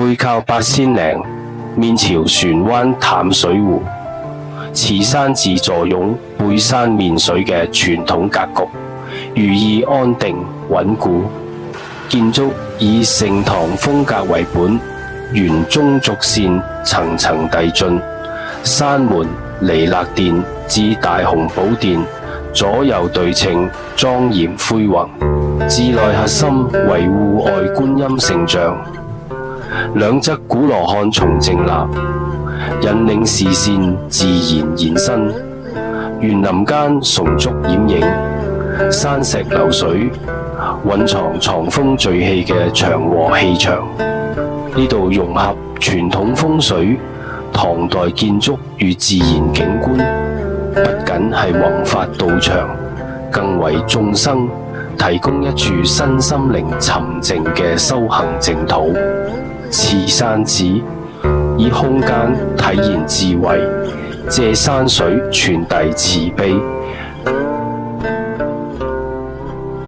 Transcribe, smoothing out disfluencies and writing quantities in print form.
背靠八仙嶺，面朝船灣淡水湖，慈山寺坐擁背山面水嘅傳統格局，寓意安定穩固。建築以盛唐風格為本，沿中軸線層層遞進，山門彌勒殿至大雄寶殿左右對稱，莊嚴恢宏。寺內核心為戶外觀音聖像，兩側古羅漢松正立，引領視線自然延伸。園林間松竹掩影，山石流水，蘊藏藏風聚氣嘅祥和氣場。呢度融合傳統風水、唐代建築與自然景觀，不僅係弘法道場，更為眾生提供一處身心靈沉靜嘅修行淨土。慈山寺以空間體現智慧，借山水傳遞慈悲。